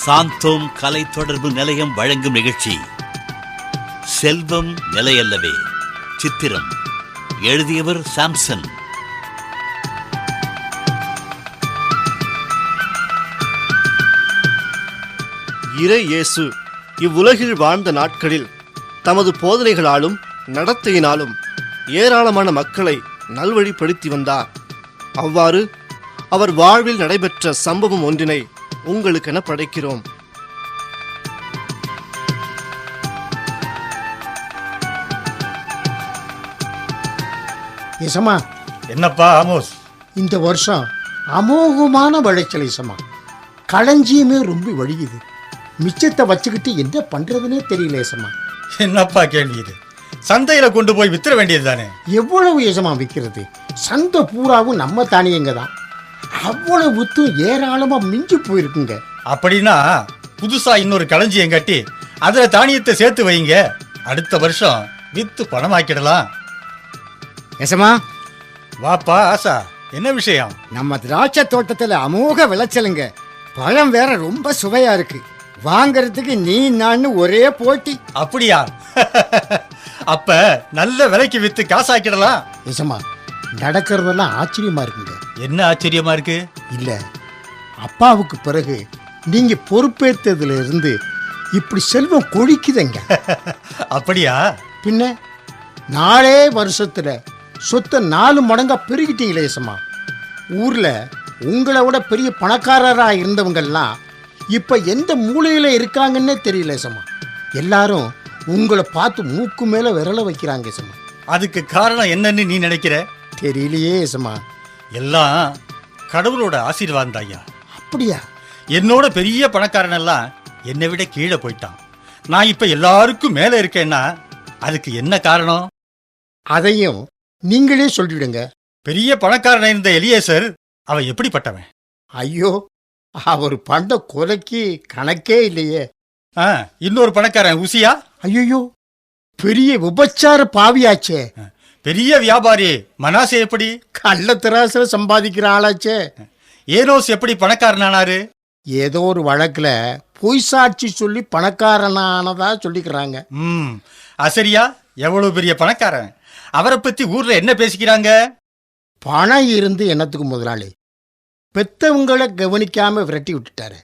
சாந்தோம் கலை தொடர்பு நிலையம் வழங்கும் நிகழ்ச்சி செல்வம் நிலையல்லவே. சித்திரம் எழுதியவர் சாம்சன். இறை இயேசு இவ்வுலகில் வாழ்ந்த நாட்களில் தமது போதனைகளாலும் நடத்தையினாலும் ஏராளமான மக்களை நல்வழிப்படுத்தி வந்தார். அவ்வாறு அவர் வாழ்வில் நடைபெற்ற சம்பவம் ஒன்றினை உங்களுக்கென படைக்கிறோம். இசமா, என்னப்பா ஆமோஸ், இந்த வருஷம் அமோகமான விளைச்சல் இசமா. களஞ்சியமே ரொம்ப வழியுது. மிச்சத்தை வச்சுக்கிட்டு என்ன பண்றதுன்னே தெரியல இசமா. என்னப்பா கேள்வி இது? சந்தையில கொண்டு போய் வித்துற வேண்டியது தானே. எவ்வளவு இசமா விற்கிறது? சந்தை பூராவும் நம்ம தானியங்க தான். அவ்வளவு வித்தும் ஏராளமா மிஞ்சி போயிருக்குங்க. அப்படின்னா புதுசா இன்னொரு களஞ்சியம் கட்டி அதுல தானியத்தை சேர்த்து வைங்க. அடுத்த வருஷம் வித்து பணமாக்கிடலாம். எசமா, வாப்பா ஆசா, என்ன விஷயம்? நம்ம திராட்சை தோட்டத்துல அமோக விளைச்சலுங்க. பழம் வேற ரொம்ப சுவையா இருக்கு. வாங்கறதுக்கு நீ நான் ஒரே போட்டி. அப்படியா? அப்ப நல்ல விலைக்கு வித்து காசாக்கிடலாம். இசமா, நடக்கிறதெல்லாம் ஆச்சரியமா இருக்குங்க. என்ன ஆச்சரியமா இருக்கு? இல்ல, அப்பாவுக்கு பிறகு நீங்க பொறுப்பேற்றதுல இருந்து இப்படி செல்வம் கொழிக்குதுங்க. அப்படியா? பின்ன 4 வருஷத்துல சொத்தை 4 மடங்கா பெருகிட்டீங்களே இசமா. ஊர்ல உங்களை விட பெரிய பணக்காரரா இருந்தவங்கெல்லாம் இப்ப எந்த மூலையில இருக்காங்கன்னே தெரியல இசமா. எல்லாரும் உங்களை பார்த்து மூக்கு மேல விரல வைக்கிறாங்க இசமா. அதுக்கு காரணம் என்னன்னு நீ நினைக்கிற? தெரியலையே இசமா. எல்லாம் கடவுளோட ஆசீர்வாதம் ஐயா. அப்படியா? என்னோட பெரிய பணக்காரன் எல்லாம் என்னை விட கீழே போயிட்டான். நான் இப்ப எல்லாருக்கும் மேல இருக்கேன்னா அதுக்கு என்ன காரணம்? அதையும் நீங்களே சொல்லிவிடுங்க. பெரிய பணக்காரன் இருந்த எலியேசர் அவன் எப்படிப்பட்டவன்? ஐயோ, அவர் பண்ண கொலைக்கு கணக்கே இல்லையே. இன்னொரு பணக்காரன் உசியா? ஐயோ, பெரிய விபச்சார பாவியாச்சே. பெரிய வியாபாரி மனாசே எப்படி? கள்ளத்திராசுல சம்பாதிக்கிற ஆளாச்சே. ஏனோஸ் எப்படி பணக்காரனானாரு? ஏதோ ஒரு வழக்குல பொய் சாட்சி சொல்லி பணக்காரனானதா சொல்லிக்கிறாங்க. அசரியா எவ்வளவு பெரிய பணக்காரன். அவரை பத்தி ஊர்ல என்ன பேசிக்கிறாங்க? பணம் இருந்து என்னத்துக்கு முதலாளி? பெத்தவங்களை கவனிக்காம விரட்டி விட்டுட்டாரு.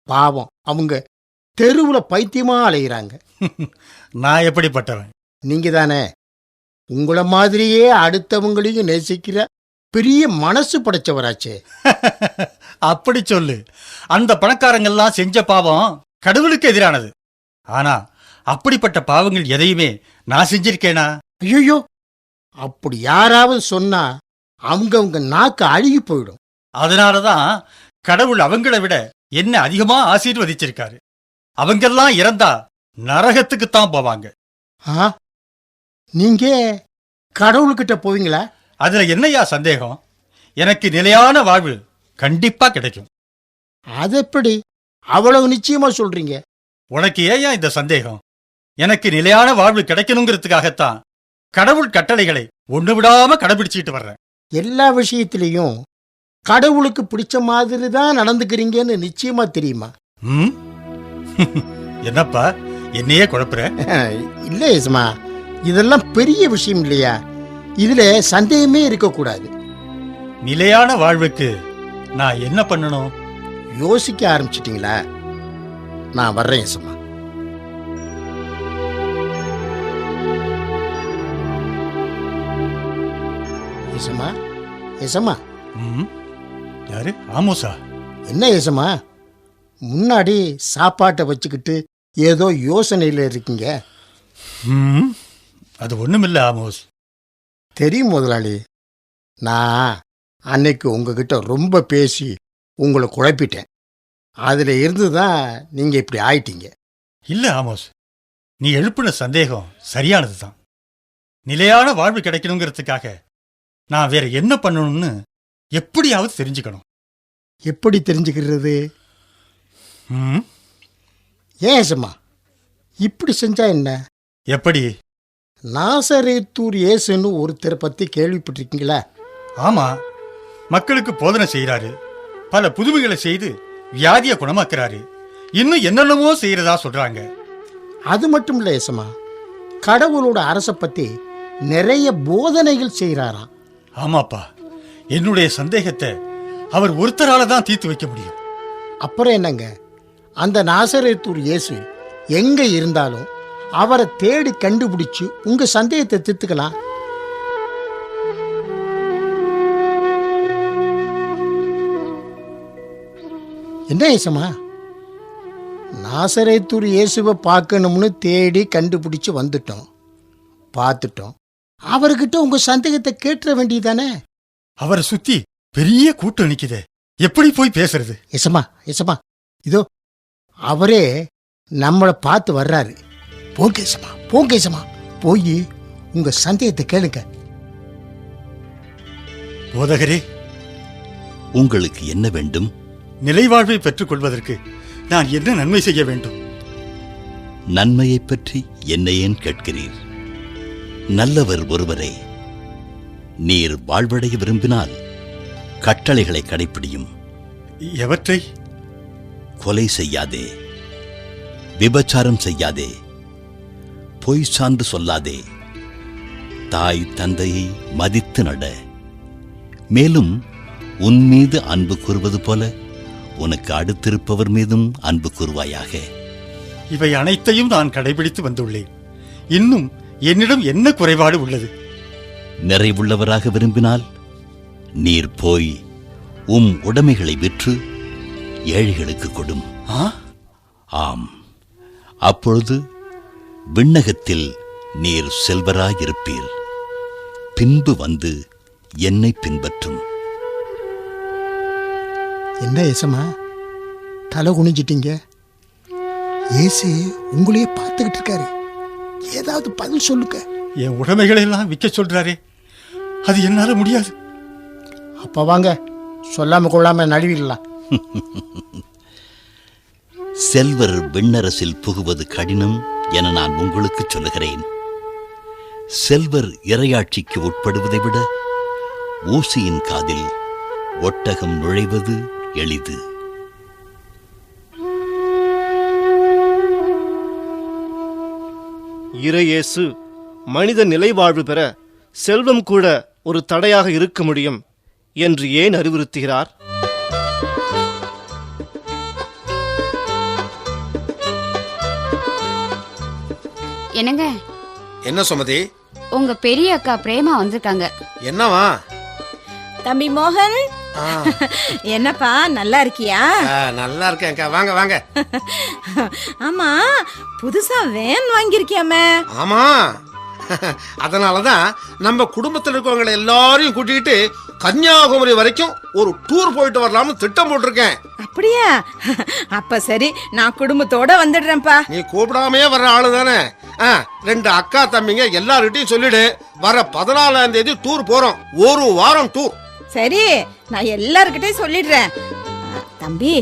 பாவம், அவங்க தெருவுல பைத்தியமா அலைகிறாங்க. நான் எப்படிப்பட்டவன்? நீங்க தானே உங்களை மாதிரியே அடுத்தவங்களையும் நேசிக்கிற பெரிய மனசு படைச்சவராச்சே. அப்படி சொல்லு. அந்த பணக்காரங்கள்லாம் செஞ்ச பாவம் கடவுளுக்கு எதிரானது. ஆனா அப்படிப்பட்ட பாவங்கள் எதையுமே நான் செஞ்சிருக்கேனா? ஐயோ, அப்படி யாராவது சொன்னா அவங்க நாக்கு அழுகி போயிடும். அதனாலதான் கடவுள் அவங்கள விட என்ன அதிகமா ஆசீர்வதிச்சிருக்காரு. அவங்கெல்லாம் இறந்தா நரகத்துக்குத்தான் போவாங்க. நீங்க கடவுள்கிட்ட போவீங்களா? அதுல என்னையா சந்தேகம்? எனக்கு நிலையான வாழ்வு கண்டிப்பா கிடைக்கும். அது எப்படி அவ்வளவு நிச்சயமா சொல்றீங்க? உனக்கு ஏயா இந்த சந்தேகம்? எனக்கு நிலையான வாழ்வு கிடைக்கணுங்கிறதுக்காகத்தான் கடவுள் கட்டளைகளை ஒண்ணு விடாம கடைபிடிச்சிட்டு வர்றேன். எல்லா விஷயத்திலையும் கடவுளுக்கு பிடிச்ச மாதிரி தான் நடந்துக்கிறீங்கன்னு நிச்சயமா தெரியுமா? என்னப்பா என்னையே குழப்புற? இல்ல இஸ்மா, இதெல்லாம் பெரிய விஷயம் இல்லையா? இதுல சந்தேகமே இருக்கக்கூடாது. நிலையான வாழ்வுக்கு நான் என்ன பண்ணணும்? யோசிக்க ஆரம்பிச்சிட்டீங்களா? நான் வர்றேன் இஸ்மா. இசமா, இசமா. யாரு? ஆமோசா? என்ன இசமா, முன்னாடி சாப்பாட்டை வச்சுக்கிட்டு ஏதோ யோசனையில இருக்கீங்க? அது ஒண்ணுமில்ல ஆமோஸ். தெரியும் முதலாளி, நான் அன்னைக்கு உங்ககிட்ட ரொம்ப பேசி உங்களை குழப்பிட்டேன். அதுல இருந்துதான் நீங்க இப்படி ஆயிட்டீங்க. இல்ல ஆமோஸ், நீ எழுப்பின சந்தேகம் சரியானதுதான். நிலையான வாழ்வு கிடைக்கணுங்கிறதுக்காக நான் வேற என்ன பண்ணணும்னு எப்படியாவது தெரிஞ்சுக்கணும். எப்படி தெரிஞ்சுக்கிறது? ஏன் சும்மா இப்படி செஞ்சா என்ன? எப்படி? நாசரேத்தூர் இயேசுன்னு ஒருத்தரை பத்தி கேள்விப்பட்டிருக்கீங்களா? ஆமா, மக்களுக்கு போதனை செய்யறாரு, பல புதுமைகளை செய்து வியாதியை குணமாக்குறாரு. இன்னும் என்னென்னமோ செய்யறதா சொல்றாங்க. அது மட்டும் இல்ல ஏசமா, கடவுளோட அரசை பத்தி நிறைய போதனைகள் செய்யறாராம். ஆமாப்பா, என்னுடைய சந்தேகத்தை அவர் ஒருத்தரால தான் தீர்த்து வைக்க முடியும். அப்புறம் என்னங்க, அந்த நாசரேத்தூர் இயேசு எங்க இருந்தாலும் அவரை தேடி கண்டுபிடிச்சு உங்க சந்தேகத்தை தீர்த்துக்கலாம். என்ன ஏசமா, நாசரேத்தூர் இயேசுவை பார்க்கணும்னு தேடி கண்டுபிடிச்சு வந்துட்டோம், பார்த்துட்டோம். அவர்கிட்ட உங்க சந்தேகத்தை கேட்டுற வேண்டியதானே? அவரை சுத்தி பெரிய கூட்டம் நிக்குதே, எப்படி போய் பேசுறது? ஏசமா ஏசமா, இதோ அவரே நம்மளை பார்த்து வர்றாரு. போங்கேசமா போங்கேசமா, போய் உங்க சந்தேகத்தை கேளுங்க. போதகரே, உங்களுக்கு என்ன வேண்டும்? நிலைவாழ்வை பெற்றுக் கொள்வதற்கு நான் என்ன நன்மை செய்ய வேண்டும்? நன்மையைப் பற்றி என்னை ஏன் கேட்கிறீர்? நல்லவர் ஒருவரே. நீர் வாழ்வடைய விரும்பினால் கட்டளைகளை கடைப்பிடியும். எவற்றை? கொலை செய்யாதே, விபச்சாரம் செய்யாதே, பொய் சான்று சொல்லாதே, தாய் தந்தையை மதித்து நட, மேலும் உன் மீது அன்பு கூறுவது போல உனக்கு அடுத்திருப்பவர் மீதும் அன்பு கூறுவாயாக. இவை அனைத்தையும் நான் கடைபிடித்து வந்துள்ளேன். இன்னும் என்னிடம் என்ன குறைபாடு உள்ளது? நிறைவுள்ளவராக விரும்பினால் நீர் போய் உடைமைகளை விற்று ஏழைகளுக்கு கொடும். ஆம், அப்பொழுது விண்ணகத்தில் நீர் செல்வராயிருப்பீர். பின்பு வந்து என்னை பின்பற்றும். என்ன ஏசமா, தலை குனிஞ்சிட்டீங்க? ஏசு உங்களையே பார்த்துக்கிட்டு இருக்காரு, ஏதாவது பதில் சொல்லுங்க. என் உடைமைகளை எல்லாம் விற்க சொல்றாரே, அது என்னால முடியாது. அப்ப வாங்க, சொல்லாம கொள்ளாம நழுவிடலாம். செல்வர் விண்ணரசில் புகுவது கடினம் என நான் உங்களுக்கு சொல்லுகிறேன். செல்வர் இறையாட்சிக்கு உட்படுவதை விட ஊசியின் காதில் ஒட்டகம் நுழைவது எளிது. இறையேசு மனித நிலைவாழ்வு பெற செல்வம் கூட ஒரு தடையாக இருக்க முடியும் என்று ஏன் அறிவுறுத்துகிறார்? என்னங்க? என்ன சுமதி? உங்க பெரிய அக்கா பிரேமா வந்திருக்காங்க. என்னவா? தம்பி மோகன், என்னப்பா நல்லா இருக்கியா? நல்லா இருக்கேன்க்கா, வாங்க வாங்க. ஆமா, புதுசா வேன் வாங்கியிருக்கியாமே? ஆமா, அதனாலதான் நம்ம குடும்பத்தில் இருக்கவங்களை எல்லாரையும் கூட்டிட்டு கன்னியாகுமரி வரைக்கும் ஒரு டூர் போயிட்டு வரலாம்னு திட்டம் போட்டிருக்கேன். அப்படியா? அப்ப சரி, நான் குடும்பத்தோட வந்துடுறேன்ப்பா. நீ கூப்பிடாமையே வர்ற ஆளு தானே? 2 அக்கா தம்பிங்க எல்லார்கிட்டையும் சொல்லிடு, வர 14ஆம் தேதி டூர் போறோம். ஒரு வாரம் டூர். சரி, நான் எல்லார்கிட்டயும் சொல்லிடுறேன். தம்பி,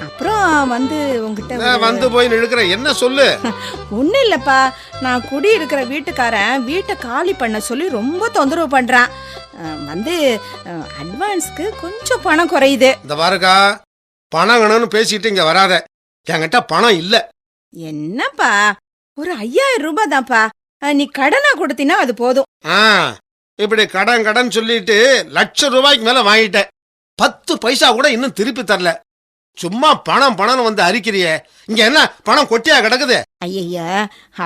அப்புறம் வந்து உங்ககிட்ட வந்து போய் நிற்கிற, என்ன சொல்லு? ஒண்ணு இல்லப்பா, நான் குடி இருக்கிற வீட்டுக்காரன் வீட்டை காலி பண்ண சொல்லி ரொம்ப தொந்தரவு பண்றான். வந்து அட்வான்ஸ்க்கு கொஞ்சம் பணம் குறையுது. இந்த பாருக்கா, பணம் வேணும்னு பேசிட்டு இங்க வராத, என்கிட்ட பணம் இல்ல. என்னப்பா, ஒரு 5000 ரூபாய் தான்ப்பா, நீ கடனா கொடுத்தினா அது போதும். இப்படி கடன் சொல்லிட்டு ₹1,00,000 மேல வாங்கிட்டேன். 10 பைசா கூட இன்னும் திருப்பி தரல. சும்மா பணம் வந்து அரிக்கிறிய, இங்க என்ன பணம் கொட்டியா கிடக்குது? ஐயா,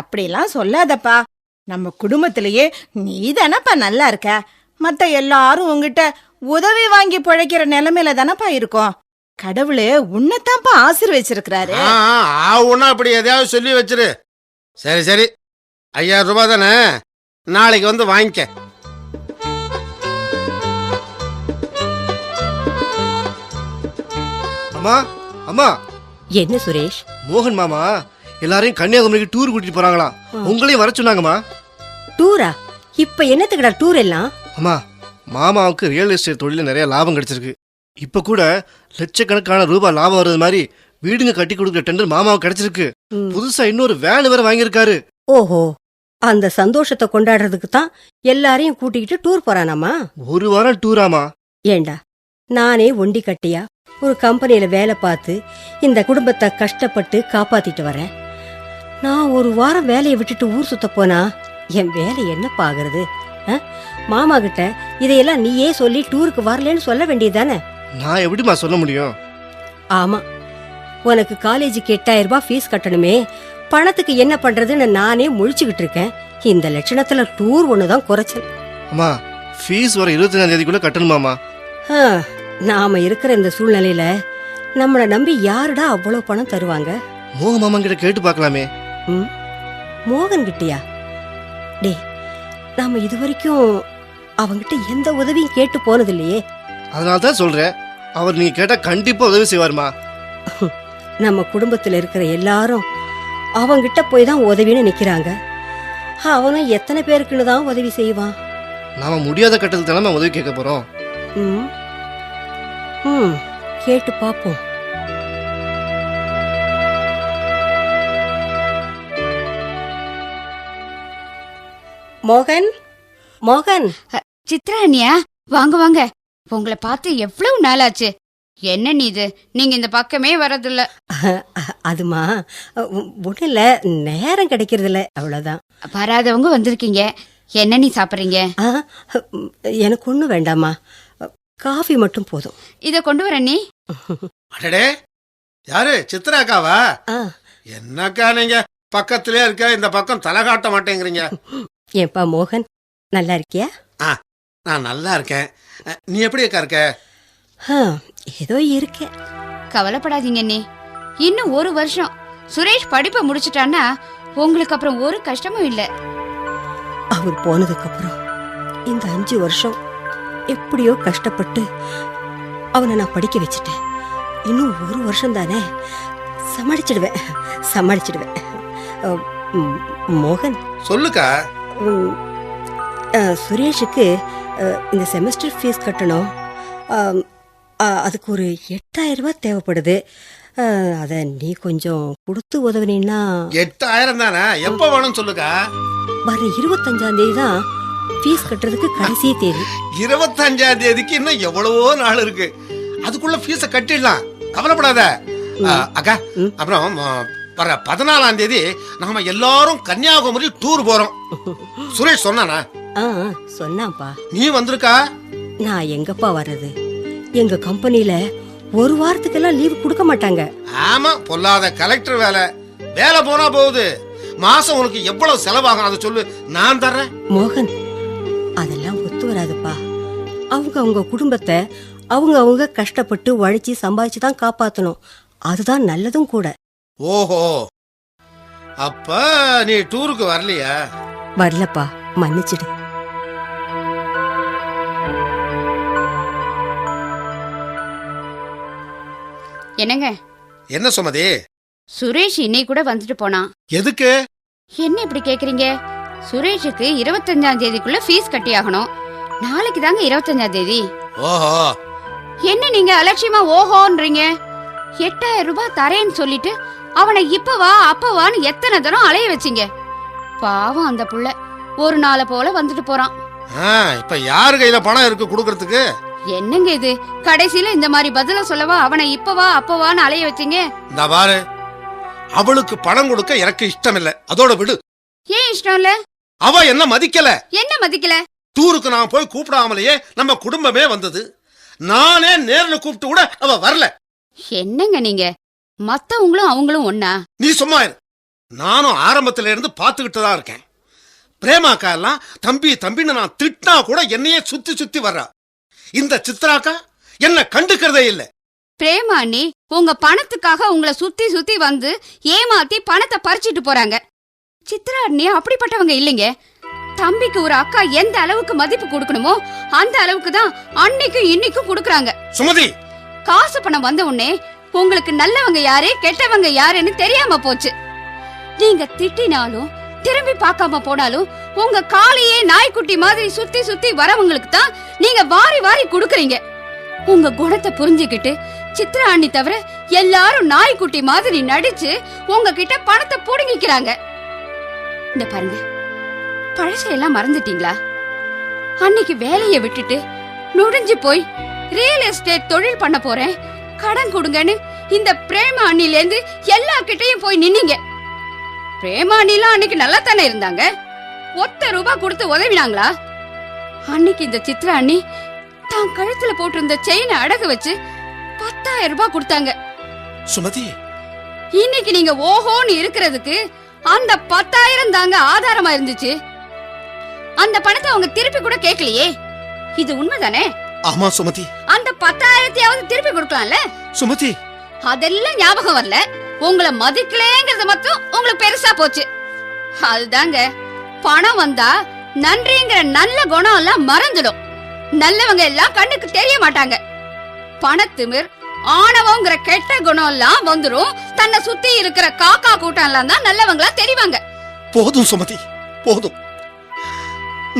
அப்படிலாம் சொல்லாதப்பா. நம்ம குடும்பத்திலேயே நீ தானப்பா நல்லா இருக்க. மத்த எல்லாரும் உங்ககிட்ட உதவி வாங்கி பிழைக்கிற நிலைமையில தானப்பா இருக்கும். கடவுளே உன்னைத்தான்ப்பா ஆசீர்வச்சிருக்கிறாரு. ஒன்னா அப்படி எதையாவது சொல்லி வச்சிரு. சரி சரி, 5000 ரூபாய் தானே, நாளைக்கு வந்து வாங்கிக்க. அம்மா அம்மா. என்ன சுரேஷ்? மோகன் மாமா எல்லாரையும் கன்னியாகுமரிக்கு டூர் கூட்டிட்டு போறாங்களாம். உங்களையும் வர சொன்னாங்கம்மா. டூரா? இப்ப என்னத்துக்குடா டூர் எல்லாம்? அம்மா, மாமாவுக்கு ரியல் எஸ்டேட் தொழில நிறைய லாபம் கிடைச்சிருக்கு. இப்ப கூட லட்சக்கணக்கான ரூபாய் லாபம் வர்றது மாதிரி வீடுங்க கட்டி கொடுக்குற டெண்டர் மாமாவுக்கு கிடைச்சிருக்கு. புதுசா இன்னொரு வேன் வேற வாங்கியிருக்காரு. ஓஹோ, அந்த சந்தோஷத்தை கொண்டாடுறதுக்கு தான் எல்லாரையும் கூட்டிக்கிட்டு டூர் போறானாமா? ஒரு வாரம் டூராமா? ஏண்டா, நானே ஒண்டி கட்டியா ஒரு கம்பெனியில வேலை பார்த்து இந்த குடும்பத்தை கஷ்டப்பட்டு காப்பாத்திட்டு வரேன். நான் ஒரு வாரம் வேலையை விட்டுட்டு ஊர் சுத்த போனா என் வேலை என்னப்பா ஆகுறது? மாமா கிட்ட இதையெல்லாம் நீயே சொல்லி டூருக்கு வரலன்னு சொல்ல வேண்டியதானே? நான் எப்படிமா சொல்ல முடியும்? ஆமா, உனக்கு காலேஜுக்கு 8000 ரூபாய் ஃபீஸ் கட்டணுமே, பணத்துக்கு என்ன பண்றதுன்னு நானே முழிச்சுக்கிட்டு இருக்கேன். இந்த லட்சணத்துல டூர் ஒண்ணுதான் குறைச்சல். அம்மா, ஃபீஸ் வர 25ஆம் தேதிக்குள்ள கட்டணுமாமா? நாம இருக்கிற இந்த சூழ்நிலையில நம்மளை நம்பி யாருடா அவ்வளவு பணம் தருவாங்க? மோக மாமா கிட்ட கேட்டு பார்க்கலாமே. மோகன் கிட்டியா? டே, நாம இதுவரைக்கும் அவங்கிட்ட எந்த உதவியும் கேட்டு போனது இல்லையே. அதனால தான் சொல்றேன், அவர் நீங்க கேட்டா கண்டிப்பா உதவி செய்வாருமா. நம்ம குடும்பத்துல இருக்கிற எல்லாரும் அவங்கிட்ட போய் தான் உதவின்னு நிக்கிறாங்க. அவனும் எத்தனை பேருக்குன்னு தான் உதவி செய்வான்? நாம முடியாத கட்டத்துக்கு தானே உதவி கேட்க போறோம். கேட்டு பாப்போம். மோகன், மோகன். சித்ரா அண்ணியா, வாங்க வாங்க. உங்களை பார்த்து எவ்வளவு நாளாச்சு. என்ன நீ இது, நீங்க இந்த பக்கமே வர்றதில்ல. அதுமா ஒண்ணு இல்ல, நேரம் கிடைக்கிறது இல்ல, அவ்வளவுதான். வராதவங்க வந்திருக்கீங்க. என்ன நீ சாப்பிடுறீங்க? எனக்கு ஒண்ணும் வேண்டாமா, காஃபி மட்டும் போதும். இத கொண்டு வர நீ. அடடே, யாரு? சித்ராக்காவா? என்னக்கா நீங்க பக்கத்திலே இருக்க, இந்த பக்கம் தலை காட்ட மாட்டேங்கிறீங்க. ஏப்பா மோகன், நல்லா இருக்கியா? நான் நல்லா இருக்கேன். நீ எப்படி அக்கா இருக்க? ஏதோ இருக்கேன். கவலைப்படாதீங்க நீ. இன்னும் 1 வருஷம் சுரேஷ் படிப்பை முடிச்சிட்டான்னா உங்களுக்கு அப்புறம் ஒரு கஷ்டமும் இல்ல. அவர் போனதுக்கு அப்புறம் இந்த 5 வருஷம் எப்படியோ கஷ்டப்பட்டு அவனை நான் படிக்க வச்சுட்டேன். இன்னும் 1 வருஷம் தானே, சமாளிச்சிடுவேன். மோகன், சொல்லுக்கா. சுரேஷுக்கு இந்த செமஸ்டர் ஃபீஸ் கட்டணும். அதுக்கு ஒரு 8000 ரூபாய் தேவைப்படுது. அத நீ கொஞ்சம் கொடுத்து உதவினா. 8000 தானே? எப்ப வேணும்னு சொல்லுக்கா. வர 25ஆம் தேதி தான் ஃபீஸ் கட்டுறதுக்கு கடைசி தேதி. 25ஆம் தேதிக்கு இன்னும் எவ்வளவோ நாள் இருக்கு. அதுக்குள்ள ஃபீஸ கட்டிடலாம், கவலைப்படாத அக்கா. அப்புறம் வர 14ஆம் தேதி நாம எல்லாரும் கன்னியாகுமரி டூர் போறோம். சுரேஷ் சொன்னானா? சொன்னாப்பா. நீ வந்திருக்கா? நான் எங்கப்பா வர்றது? எங்க கம்பெனில 1 வாரத்துக்கெல்லாம் லீவ் கொடுக்க மாட்டாங்க. ஆமா, பொல்லாத கலெக்டர் வேலை. வேலை போனா போகுது. மாசம் உனக்கு எவ்வளவு செலவாகும் அதை சொல்லு, நான் தர்றேன். மோகன், அதெல்லாம் ஒத்து வராதுப்பா. அவங்க குடும்பத்தை அவங்க கஷ்டப்பட்டு உழைச்சி சம்பாதிச்சு தான் காப்பாத்தணும். அதுதான் நல்லதும் கூட. ஓஹோ, அப்ப நீ டூருக்கு வரலையா? வரலப்பா, மன்னிச்சிடு. என்னங்க? என்ன சுமதி? சுரேஷ் இன்னைக்கு கூட வந்துட்டு போனான். எதுக்கு? என்ன இப்படி கேக்குறீங்க? சுரேஷுக்கு 25ஆம் தேதிக்குள்ள ஃபீஸ் கட்டி ஆகணும். நாளைக்கு தாங்க 25ஆம் தேதி. ஓஹோ. என்ன நீங்க அலட்சியமா ஓஹோன்றீங்க? 8000 ரூபாய் தரேன்னு சொல்லிட்டு அவனை இப்பவா அப்பவான்னு எத்தனை தரம் அலைய வச்சிங்க. பாவம் அந்த புள்ள ஒரு நாளை போல வந்துட்டு போறான். இப்ப யாரு கையில பணம் இருக்கு குடுக்கறதுக்கு? என்னங்க இது, கடைசியில இந்த மாதிரி பதில சொல்லவா அவனை இப்பவா அப்பவான்னு அலைய வச்சிங்க? இந்த பாரு, அவளுக்கு பணம் கொடுக்க எனக்கு இஷ்டம் இல்ல, அதோட விடு. ஏன் இஷ்டம் இல்ல? அவ என்ன மதிக்கல. என்ன மதிக்கல? டூருக்கு நான் போய் கூப்பிடாமலேயே நம்ம குடும்பமே வந்தது. நானே நேர்ல கூப்பிட்டு கூட அவ வரல. என்னங்க நீங்க, மத்தவங்களும் அவங்களும் ஒன்னா? நீ சும்மா இரு. நானும் ஆரம்பத்துல இருந்து பாத்துக்கிட்டு தான் இருக்கேன். பிரேமாக்கா எல்லாம் தம்பி தம்பின்னு நான் திட்டினா கூட என்னையே சுத்தி சுத்தி வர்றா. இந்த சித்ராக்கா என்ன கண்டுக்கிறதே இல்ல. பிரேமா நீ உங்க பணத்துக்காக உங்களை சுத்தி சுத்தி வந்து ஏமாத்தி பணத்தை பறிச்சிட்டு போறாங்க. சித்ரா நீ அப்படிப்பட்டவங்க இல்லைங்க. தம்பிக்கு ஒரு அக்கா எந்த அளவுக்கு மதிப்பு கொடுக்கணுமோ அந்த அளவுக்கு தான் அன்னைக்கும் இன்னைக்கும் கொடுக்கறாங்க. சுமதி, காசு பணம் வந்த உடனே உங்களுக்கு நல்லவங்க யாரு கெட்டவங்க யாருன்னு தெரியாம போச்சு. நீங்க திட்டினாலும் திரும்பி பார்க்காம போனாலும் உங்க காலையே நாய்க்குட்டி மாதிரி சுத்தி சுத்தி வரவங்களுக்கு தான் நீங்க வாரி வாரி கொடுக்கறீங்க. உங்க குணத்தை புரிஞ்சுக்கிட்டு சித்ரா அண்ணி தவிர எல்லாரும் நாய்க்குட்டி மாதிரி நடிச்சு உங்ககிட்ட பணத்தை புடுங்கிக்கிறாங்க. இந்த பாருங்க, பழசையெல்லாம் மறந்துட்டீங்களா? அன்னைக்கு வேலையை விட்டுட்டு நுழைஞ்சு போய் ரியல் எஸ்டேட் தொழில் பண்ண போறேன், கடன் கொடுங்கன்னு இந்த பிரேமா அண்ணில இருந்து எல்லார்கிட்டயும் போய் நின்னீங்க. பிரேமா அண்ணிலாம் அன்னைக்கு நல்லா தானே இருந்தாங்க. ₹1 கொடுத்து உதவினாங்களா? அன்னைக்கு இந்த சித்ரா அண்ணி தான் கழுத்துல போட்டிருந்த செயினை அடகு வச்சு ₹10,000 கொடுத்தாங்க. சுமதி, இன்னைக்கு நீங்க ஓஹோன்னு இருக்கிறதுக்கு அந்த 10,000 தாங்க ஆதாரமா இருந்துச்சு. அந்த பணத்தை அவங்க திருப்பி கூட கேட்கலையே. இது உண்மைதானே? ஆமா சுமதி. அந்த 10,000 திருப்பி கொடுக்கலாம்ல சுமதி. அதெல்லாம் ஞாபகம் வரல. உங்களை மதிக்கலேங்கிறது மட்டும் உங்களுக்கு பெருசா போச்சு. அதுதாங்க, பணம் வந்தா நன்றிங்கிற நல்ல குணம் எல்லாம் மறந்துடும். நல்லவங்க எல்லாம் கண்ணுக்கு தெரிய மாட்டாங்க. பணத்திமிர், ஆணவங்கிற கெட்ட குணம் எல்லாம் வந்துரும். தன்னை சுத்தி இருக்கிற காக்கா கூட்டம் எல்லாம் தான் நல்லவங்களா தெரிவாங்க. போதும் சுமதி, போதும்.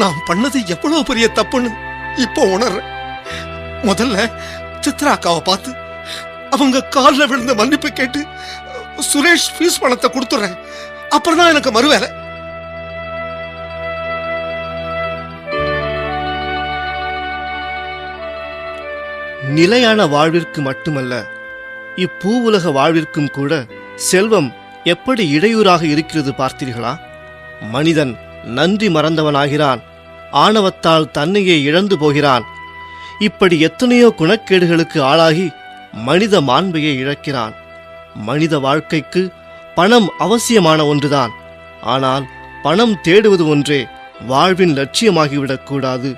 நான் பண்ணது எவ்வளவு பெரிய தப்புன்னு இப்போ உணர்றேன். முதல்ல சித்ரா அக்காவை பார்த்து அவங்க கால்ல விழுந்த மன்னிப்பு கேட்டு சுரேஷ் ஃபீஸ் பணத்தை கொடுத்துறேன். அப்புறம் தான் எனக்கு மறுவேலை. நிலையான வாழ்விற்கு மட்டுமல்ல, இப்பூவுலக வாழ்விற்கும் கூட செல்வம் எப்படி இடையூறாக இருக்கிறது பார்த்தீர்களா? மனிதன் நன்றி மறந்தவனாகிறான். ஆணவத்தால் தன்னையே இழந்து போகிறான். இப்படி எத்தனையோ குணக்கேடுகளுக்கு ஆளாகி மனித மாண்பையை இழக்கிறான். மனித வாழ்க்கைக்கு பணம் அவசியமான ஒன்றுதான். ஆனால் பணம் தேடுவது ஒன்றே வாழ்வின் லட்சியமாகிவிடக் கூடாது.